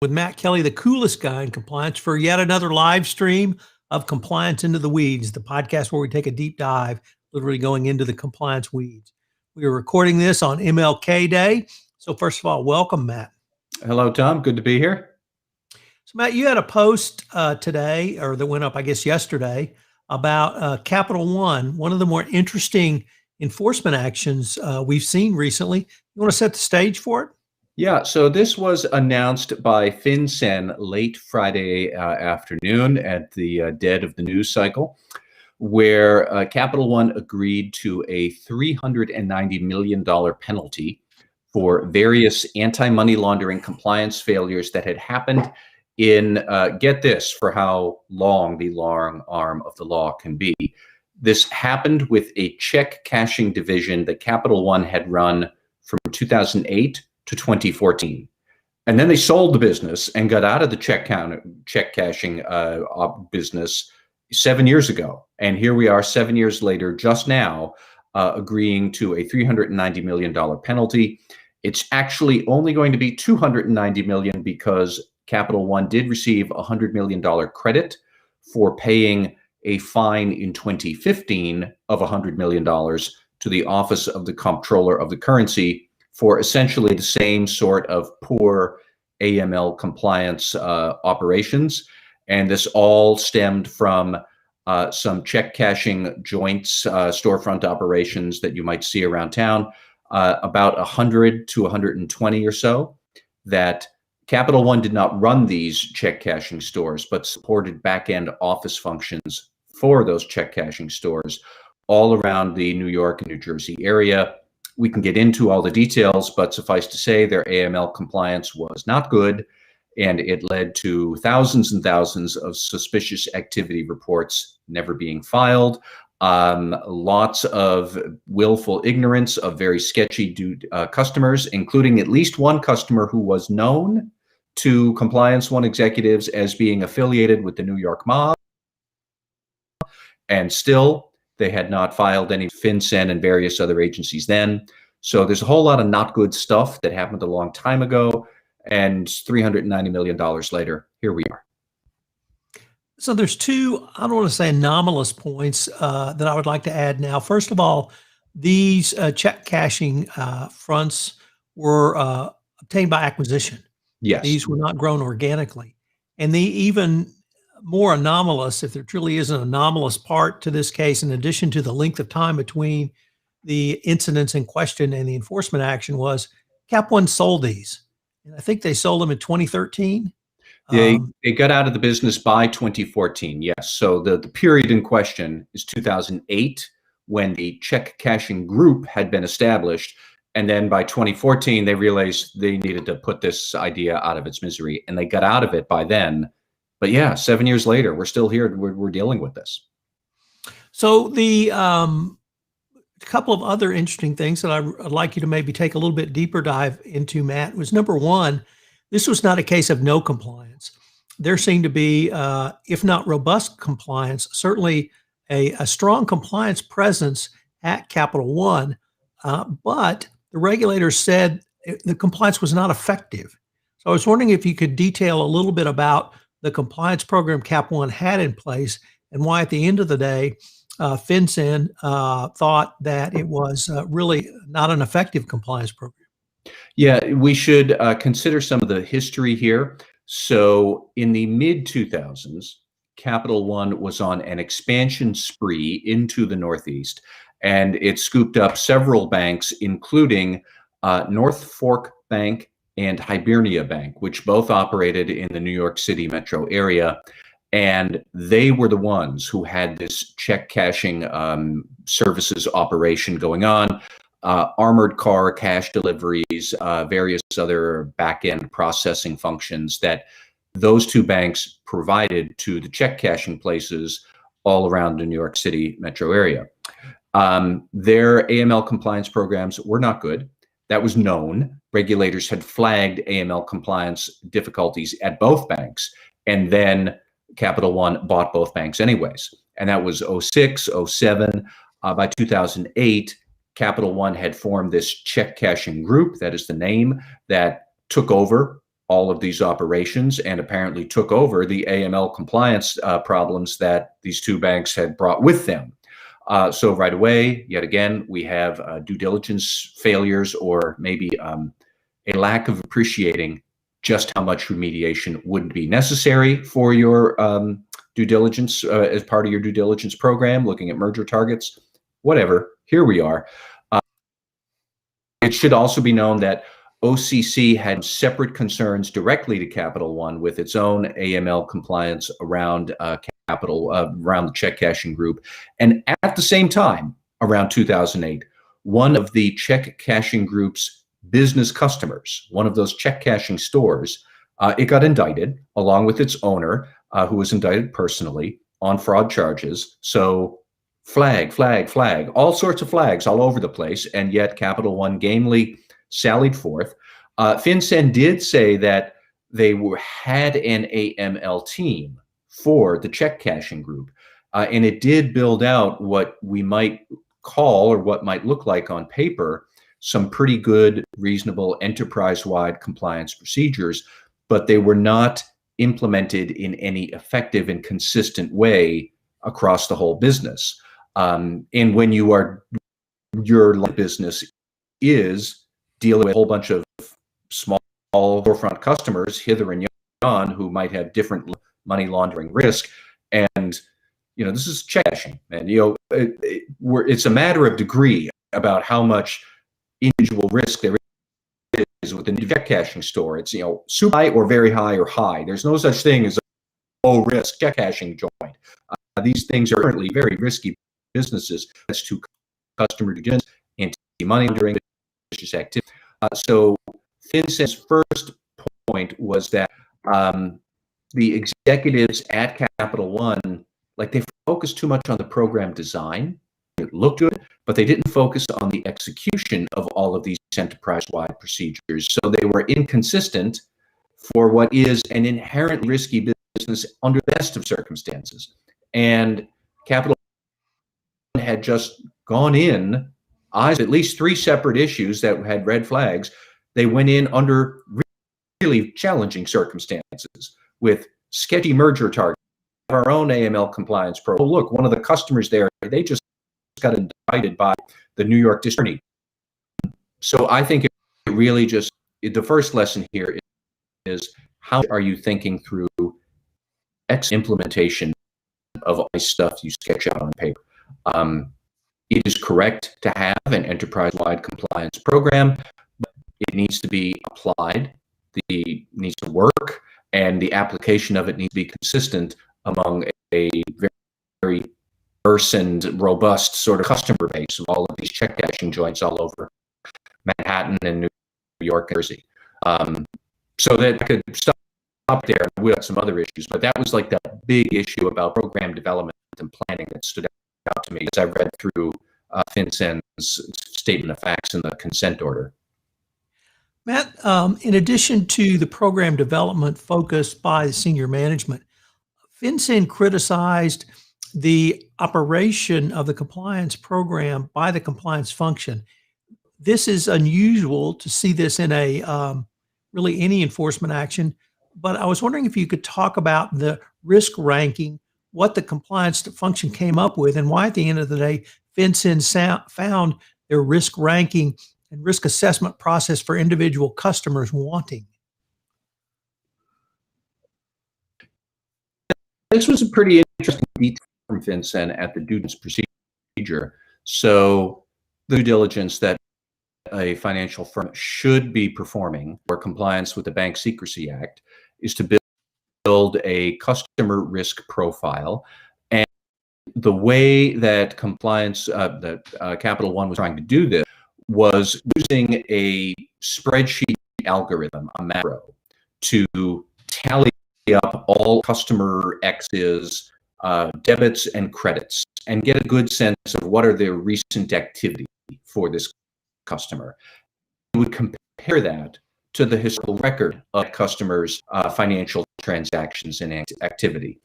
with Matt Kelly, the coolest guy in compliance, for yet another live stream of Compliance Into the Weeds, the podcast where we take a deep dive, literally going into the compliance weeds. We are recording this on MLK Day. So first of all, welcome, Matt. Hello, Tom. Good to be here. So Matt, you had a post today, or that went up, I guess, yesterday, about Capital one of the more interesting enforcement actions we've seen recently. You want to set the stage for it? Yeah, so this was announced by FinCEN late Friday afternoon at the dead of the news cycle, where Capital One agreed to a $390 million penalty for various anti-money laundering compliance failures that had happened in, get this, for how long the long arm of the law can be. This happened with a check cashing division that Capital One had run from 2008 to 2014. And then they sold the business and got out of the check cashing business 7 years ago. And here we are 7 years later, just now, agreeing to a $390 million penalty. It's actually only going to be $290 million because Capital One did receive a $100 million credit for paying a fine in 2015 of $100 million to the Office of the Comptroller of the Currency for essentially the same sort of poor AML compliance operations. And this all stemmed from some check cashing joints, storefront operations that you might see around town, about 100 to 120 or so, that Capital One did not run these check cashing stores, but supported back-end office functions for those check cashing stores all around the New York and New Jersey area. We can get into all the details, but suffice to say their AML compliance was not good, and it led to thousands and thousands of suspicious activity reports never being filed, lots of willful ignorance of very sketchy customers, including at least one customer who was known to Compliance One executives as being affiliated with the New York mob, and still they had not filed any FinCEN and various other agencies then. So there's a whole lot of not good stuff that happened a long time ago, and $390 million later, here we are. So there's two, I don't want to say anomalous points that I would like to add now. First of all, these check cashing fronts were obtained by acquisition. Yes. These were not grown organically. And the even more anomalous, if there truly is an anomalous part to this case, in addition to the length of time between the incidents in question and the enforcement action, was Cap One sold these. And I think they sold them in 2013. They got out of the business by 2014, yes. So the period in question is 2008, when the check cashing group had been established. And then by 2014, they realized they needed to put this idea out of its misery, and they got out of it by then. But yeah, 7 years later, we're still here. We're dealing with this. So the couple of other interesting things that I'd like you to maybe take a little bit deeper dive into, Matt, was number one, this was not a case of no compliance. There seemed to be, if not robust compliance, certainly a strong compliance presence at Capital One, but the regulators said the compliance was not effective. So I was wondering if you could detail a little bit about the compliance program Cap One had in place and why at the end of the day, FinCEN thought that it was really not an effective compliance program. Yeah, we should consider some of the history here. So in the mid-2000s, Capital One was on an expansion spree into the Northeast, and it scooped up several banks, including North Fork Bank and Hibernia Bank, which both operated in the New York City metro area. And they were the ones who had this check cashing services operation going on, armored car cash deliveries, various other back-end processing functions that those two banks provided to the check cashing places all around the New York City metro area. Their AML compliance programs were not good. That was known. Regulators had flagged AML compliance difficulties at both banks, and then Capital One bought both banks anyways. And that was 06, 07. By 2008, Capital One had formed this check cashing group, that is the name, that took over all of these operations and apparently took over the AML compliance problems that these two banks had brought with them. So right away, yet again, we have due diligence failures, or maybe a lack of appreciating just how much remediation would be necessary for your due diligence as part of your due diligence program, looking at merger targets, whatever. Here we are. It should also be known that OCC had separate concerns directly to Capital One with its own AML compliance around around the check cashing group. And at the same time, around 2008, one of the check cashing group's business customers, one of those check cashing stores, it got indicted along with its owner, who was indicted personally on fraud charges. So flag, flag, flag, all sorts of flags all over the place. And yet Capital One gamely sallied forth. FinCEN did say that they had an AML team for the check cashing group. And it did build out what we might call, or what might look like on paper, some pretty good, reasonable enterprise-wide compliance procedures, but they were not implemented in any effective and consistent way across the whole business. And when your business is dealing with a whole bunch of small forefront customers hither and yon who might have different money laundering risk, and this is check cashing, and it's a matter of degree about how much individual risk there is within the check cashing store. It's super high or very high or high. There's no such thing as a low risk check cashing joint. These things are currently very risky businesses as to customer due diligence, anti-money laundering, vicious activity. So FinCEN's first point was that the executives at Capital One, they focused too much on the program design. It looked good, but they didn't focus on the execution of all of these enterprise-wide procedures. So they were inconsistent for what is an inherently risky business under the best of circumstances. And Capital One had just gone in, eyes at least 3 separate issues that had red flags. They went in under really challenging circumstances with sketchy merger targets, our own AML compliance program. Oh, look, one of the customers there, they just got indicted by the New York District Attorney. So I think it really just, the first lesson here is how are you thinking through implementation of all this stuff you sketch out on paper? It is correct to have an enterprise-wide compliance program, but it needs to be applied, it needs to work, and the application of it needs to be consistent among a very, very diverse and robust sort of customer base of all of these check cashing joints all over Manhattan and New York and Jersey. So that I could stop there. We have some other issues, but that was like that big issue about program development and planning that stood out to me as I read through FinCEN's statement of facts in the consent order. Matt, in addition to the program development focused by the senior management, FinCEN criticized the operation of the compliance program by the compliance function. This is unusual to see this in a really any enforcement action, but I was wondering if you could talk about the risk ranking, what the compliance function came up with, and why at the end of the day, FinCEN found their risk ranking and risk assessment process for individual customers wanting. This was a pretty interesting detail from FinCEN at the due diligence procedure. So the due diligence that a financial firm should be performing for compliance with the Bank Secrecy Act is to build a customer risk profile. And the way that Capital One was trying to do this was using a spreadsheet algorithm, a macro, to tally up all customer X's debits and credits and get a good sense of what are their recent activity for this customer. We would compare that to the historical record of customers' financial transactions and activity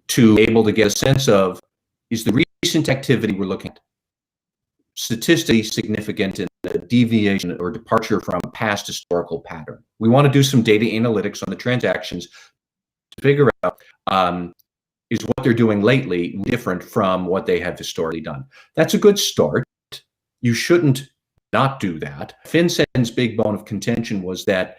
to be able to get a sense of, is the recent activity we're looking at statistically significant in a deviation or departure from past historical pattern. We want to do some data analytics on the transactions to figure out is what they're doing lately different from what they have historically done. That's a good start. You shouldn't not do that. FinCEN's big bone of contention was that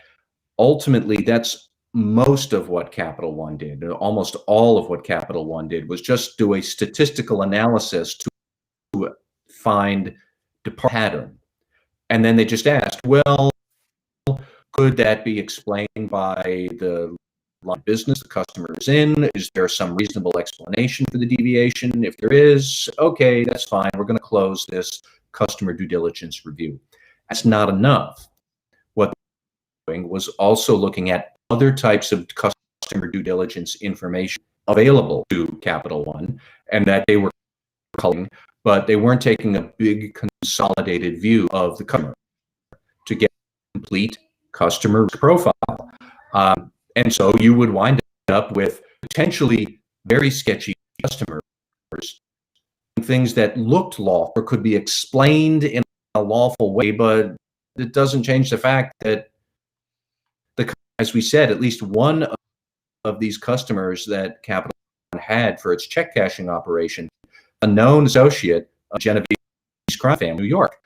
ultimately that's most of what Capital One did. Almost all of what Capital One did was just do a statistical analysis to find the pattern. And then they just asked, well, could that be explained by the line of business the customer is in? Is there some reasonable explanation for the deviation? If there is, okay, that's fine. We're going to close this customer due diligence review. That's not enough. What they were doing was also looking at other types of customer due diligence information available to Capital One, and that they were culling, but they weren't taking a big consolidated view of the customer to get a complete customer profile. And so you would wind up with potentially very sketchy customers, things that looked lawful or could be explained in a lawful way, but it doesn't change the fact that, as we said, at least one of these customers that Capital One had for its check cashing operation, a known associate of Genevieve's crime family in New York.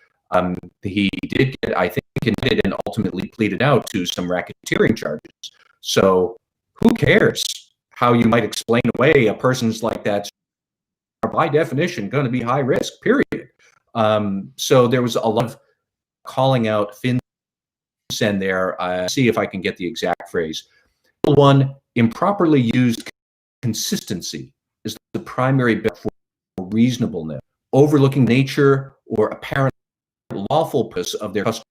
He did get, I think, indicted and ultimately pleaded out to some racketeering charges. So who cares how you might explain away a person's like that are by definition going to be high risk, period. So there was a lot of calling out FinCEN there. See if I can get the exact phrase. One, improperly used consistency is the primary bet for reasonableness, overlooking nature or apparent lawful purpose of their customers'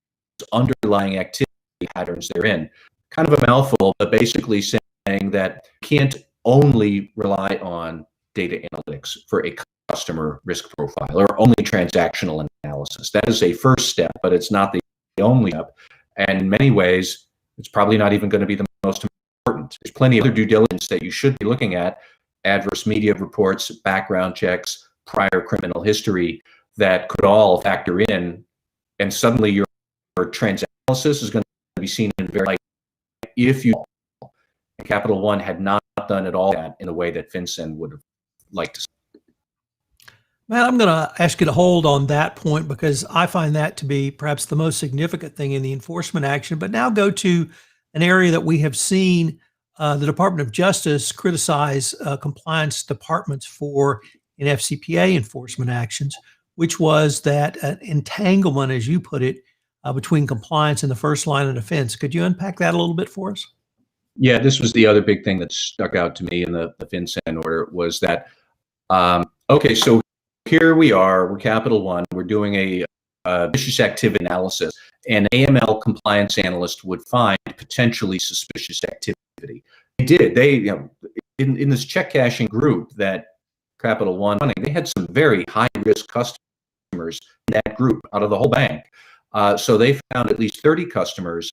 underlying activity patterns they're in. Kind of a mouthful, but basically saying that you can't only rely on data analytics for a customer risk profile or only transactional analysis. That is a first step, but it's not the only step. And in many ways, it's probably not even going to be the most important. There's plenty of other due diligence that you should be looking at, adverse media reports, background checks, prior criminal history that could all factor in, and suddenly your transaction analysis is going to be seen in very light if you, and Capital One had not done it all that in the way that FinCEN would have liked to see. Matt, I'm going to ask you to hold on that point because I find that to be perhaps the most significant thing in the enforcement action. But now go to an area that we have seen the Department of Justice criticize compliance departments for in FCPA enforcement actions, which was that entanglement, as you put it, between compliance and the first line of defense. Could you unpack that a little bit for us? Yeah, this was the other big thing that stuck out to me in the FinCEN order was that, okay, so here we are, we're Capital One, we're doing a vicious activity analysis, and AML compliance analyst would find potentially suspicious activity. They did. They, in this check cashing group that Capital One running, they had some very high risk customers in that group out of the whole bank. So they found at least 30 customers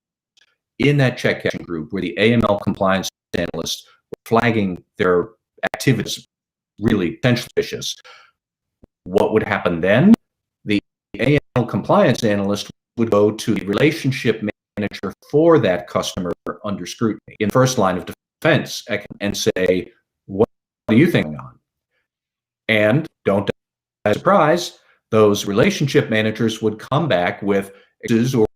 in that check cashing group where the AML compliance analysts were flagging their activities really potentially suspicious. What would happen then? The AML compliance analyst would go to the relationship manager for that customer under scrutiny in first line of defense and say, what do you think on? And don't be surprised, those relationship managers would come back with excuses or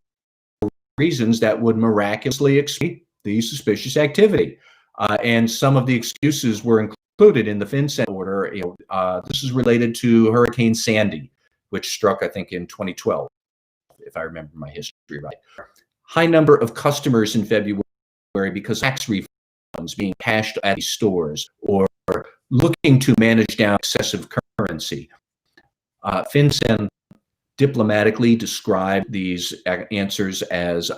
reasons that would miraculously explain the suspicious activity. And some of the excuses were included in the FinCEN order. This is related to Hurricane Sandy, which struck, I think, in 2012, if I remember my history right. High number of customers in February because tax refunds being cashed at these stores or looking to manage down excessive currency. FinCEN diplomatically described these answers as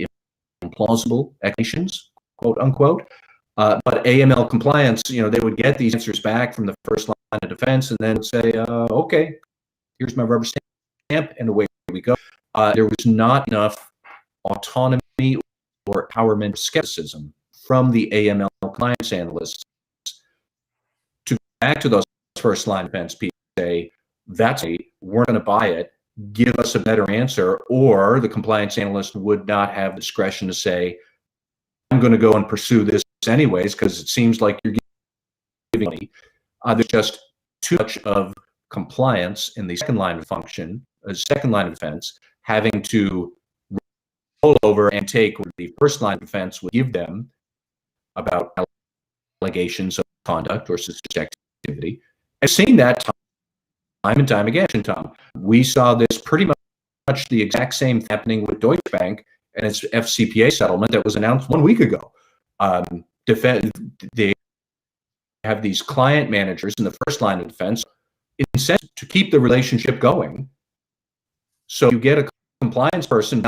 implausible explanations, quote unquote. But AML compliance, they would get these answers back from the first line of defense and then say, okay, here's my rubber stamp, and away we go. There was not enough autonomy or empowerment skepticism from the AML compliance analysts to go back to those first line defense people say, that's we're going to buy it. give us a better answer, or the compliance analyst would not have discretion to say, I'm going to go and pursue this anyways because it seems like you're giving money. There's just too much of compliance in the second line of function, second line of defense, having to roll over and take what the first line of defense would give them about allegations of conduct or suspicious activity. I've seen that time and time again, Tom. We saw this pretty much the exact same happening with Deutsche Bank and its FCPA settlement that was announced 1 week ago. They have these client managers in the first line of defense incentive to keep the relationship going. So you get a compliance person,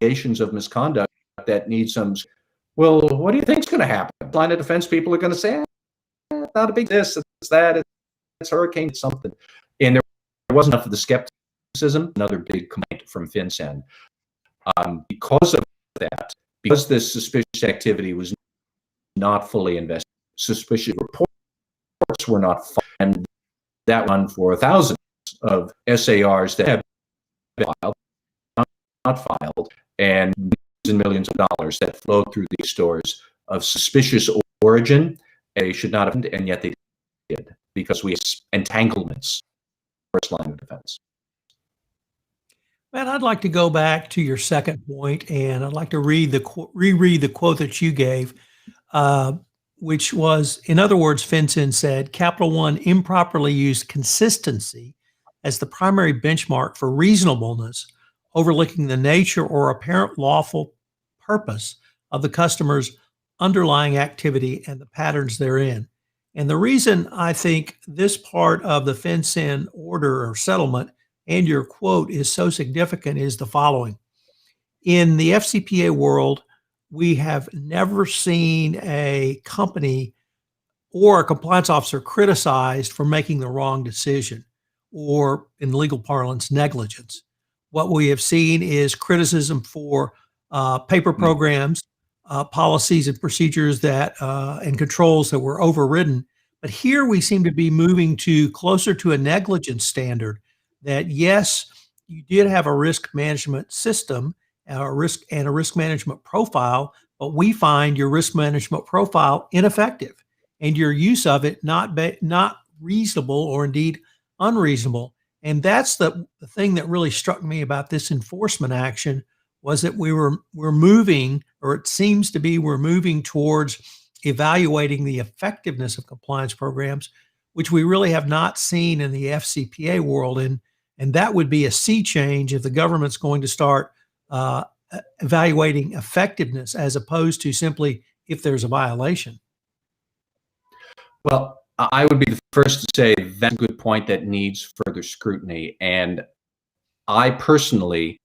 allegations of misconduct that needs some, well, what do you think is going to happen? Line of defense people are going to say, not a big this, it's that, it's hurricane, it's something. And there wasn't enough of the skepticism, another big complaint from FinCEN. Because of that, because this suspicious activity was not fully investigated, suspicious reports were not filed, and that run for thousands of SARs that have been filed, not filed, and millions of dollars that flowed through these stores of suspicious origin. They should not have, and yet they did, because we have entanglements, first line of defense. Matt, I'd like to go back to your second point, and I'd like to reread the quote that you gave, which was, in other words, FinCEN said, Capital One improperly used consistency as the primary benchmark for reasonableness, overlooking the nature or apparent lawful purpose of the customer's underlying activity and the patterns therein. And the reason I think this part of the FinCEN order or settlement and your quote is so significant is the following. In the FCPA world, we have never seen a company or a compliance officer criticized for making the wrong decision, or in legal parlance, negligence. What we have seen is criticism for paper programs, policies and procedures that and controls that were overridden. But here we seem to be moving to closer to a negligence standard that, yes, you did have a risk management system, a risk management profile, but we find your risk management profile ineffective and your use of it not reasonable or indeed unreasonable. And that's the thing that really struck me about this enforcement action was that we're moving, or it seems to be we're moving towards evaluating the effectiveness of compliance programs, which we really have not seen in the FCPA world. And that would be a sea change if the government's going to start evaluating effectiveness as opposed to simply if there's a violation. Well, I would be the first to say that's a good point that needs further scrutiny. And I personally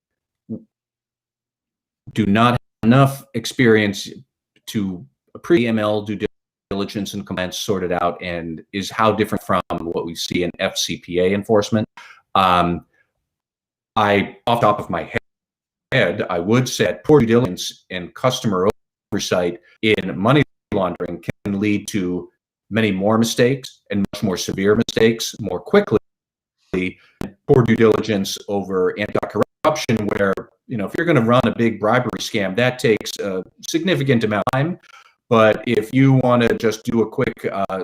do not have enough experience to pre-ML due diligence and compliance sorted out, and is how different from what we see in FCPA enforcement. Off the top of my head, I would say that poor due diligence and customer oversight in money laundering can lead to many more mistakes and much more severe mistakes more quickly. Poor due diligence over anti-corruption, where, you know, if you're going to run a big bribery scam, that takes a significant amount of time. But if you want to just do a quick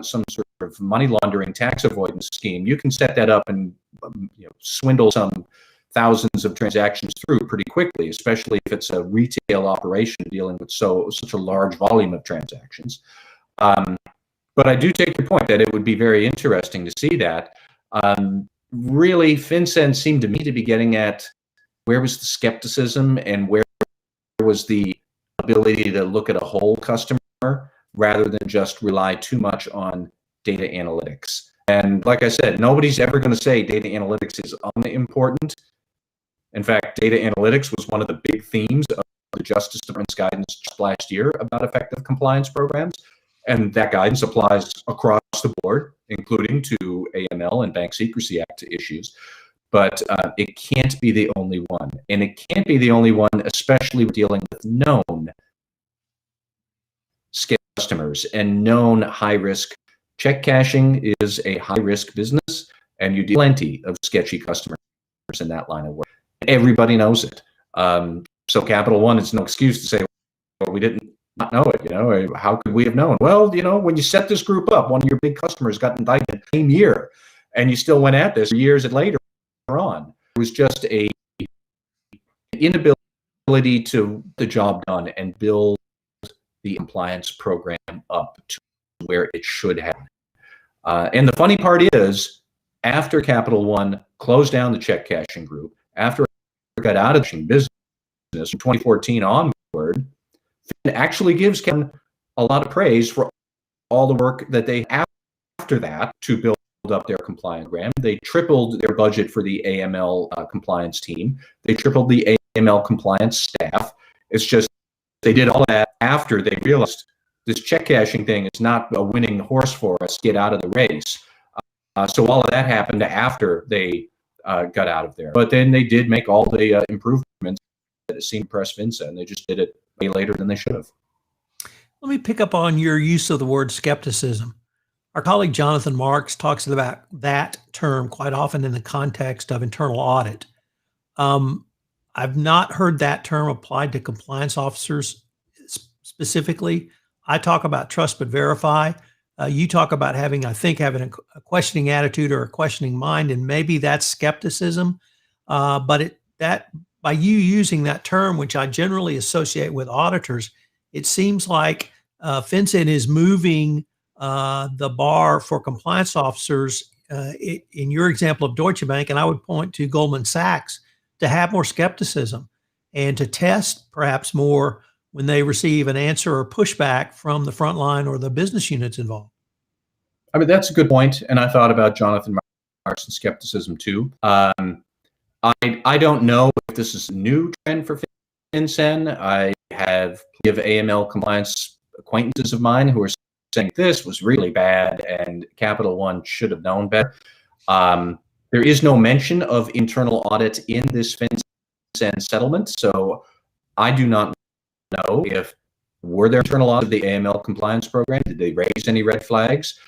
some sort of money laundering tax avoidance scheme, you can set that up and swindle some thousands of transactions through pretty quickly, especially if it's a retail operation dealing with such a large volume of transactions. But I do take your point that it would be very interesting to see that. Really, FinCEN seemed to me to be getting at where was the skepticism and where was the ability to look at a whole customer rather than just rely too much on data analytics. And like I said, nobody's ever going to say data analytics is unimportant. In fact, data analytics was one of the big themes of the Justice Department's guidance just last year about effective compliance programs. And that guidance applies across the board, including to AML and Bank Secrecy Act issues. But it can't be the only one. And it can't be the only one, especially dealing with known customers and known high-risk. Check cashing is a high-risk business, and you deal plenty of sketchy customers in that line of work. Everybody knows it. So Capital One, it's no excuse to say, well, we didn't not know it. How could we have known? Well, when you set this group up, one of your big customers got indicted the same year, and you still went at this years later on. It was just a inability to get the job done and build the compliance program up to where it should have. And the funny part is, after Capital One closed down the check cashing group, after it got out of the business from 2014 onward, it actually gives Capital One a lot of praise for all the work that they after that to build up their compliance program. They tripled their budget for the AML compliance team. They tripled the AML compliance staff. It's just they did all that after they realized this check cashing thing is not a winning horse for us. Get out of the race. So all of that happened after they got out of there. But then they did make all the improvements that seemed to impress FinCEN, and they just did it way later than they should have. Let me pick up on your use of the word skepticism. Our colleague Jonathan Marks talks about that term quite often in the context of internal audit. I've not heard that term applied to compliance officers specifically. I talk about trust but verify. You talk about having a questioning attitude or a questioning mind, and maybe that's skepticism. But by you using that term, which I generally associate with auditors, it seems like FinCEN is moving the bar for compliance officers, in your example of Deutsche Bank, and I would point to Goldman Sachs, to have more skepticism and to test perhaps more when they receive an answer or pushback from the front line or the business units involved. I mean, that's a good point, and I thought about Jonathan Marks and skepticism too. I don't know if this is a new trend for FinCEN. I have plenty of AML compliance acquaintances of mine who are saying this was really bad and Capital One should have known better. There is no mention of internal audit in this FinCEN settlement, so I do not know if were there internal audit of the AML compliance program. Did they raise any red flags?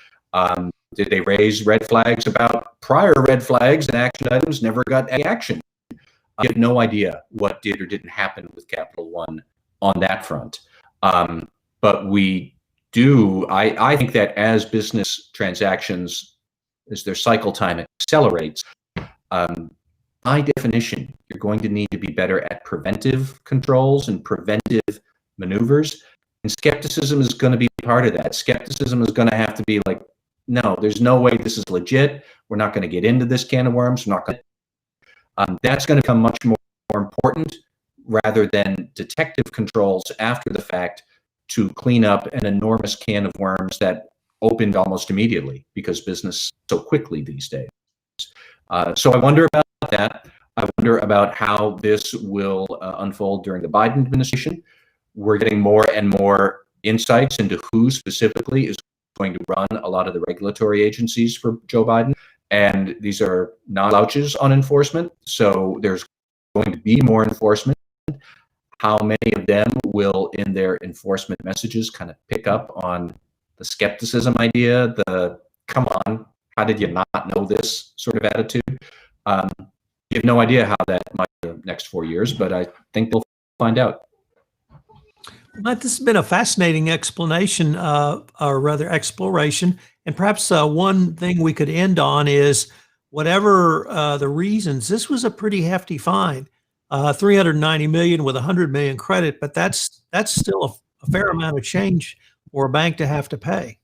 Did they raise red flags about prior red flags and action items never got any action? I have no idea what did or didn't happen with Capital One on that front. But we do, I think that as business transactions, as their cycle time accelerates, by definition, you're going to need to be better at preventive controls and preventive maneuvers. And skepticism is going to be part of that. Skepticism is going to have to be like, no, there's no way this is legit. We're not going to get into this can of worms. We're not going to. That's going to become much more important rather than detective controls after the fact to clean up an enormous can of worms that opened almost immediately because business so quickly these days. So I wonder about that. I wonder about how this will unfold during the Biden administration. We're getting more and more insights into who specifically is going to run a lot of the regulatory agencies for Joe Biden. And these are not slouches on enforcement. So there's going to be more enforcement. How many of them will, in their enforcement messages, kind of pick up on the skepticism idea, the come on, how did you not know this sort of attitude? You have no idea how that might be the next 4 years, but I think they'll find out. Matt, this has been a fascinating explanation, or rather exploration. And perhaps one thing we could end on is whatever the reasons, this was a pretty hefty fine, 390 million with 100 million credit, but that's still a fair amount of change for a bank to have to pay.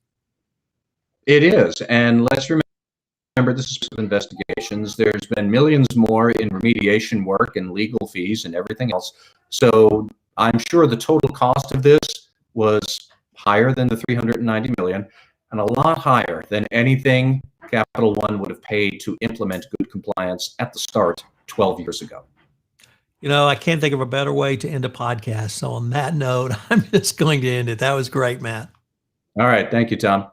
It is, and let's remember this is investigations. There's been millions more in remediation work and legal fees and everything else. So I'm sure the total cost of this was higher than the 390 million and a lot higher than anything Capital One would have paid to implement good compliance at the start 12 years ago. You know, I can't think of a better way to end a podcast. So on that note, I'm just going to end it. That was great, Matt. All right. Thank you, Tom.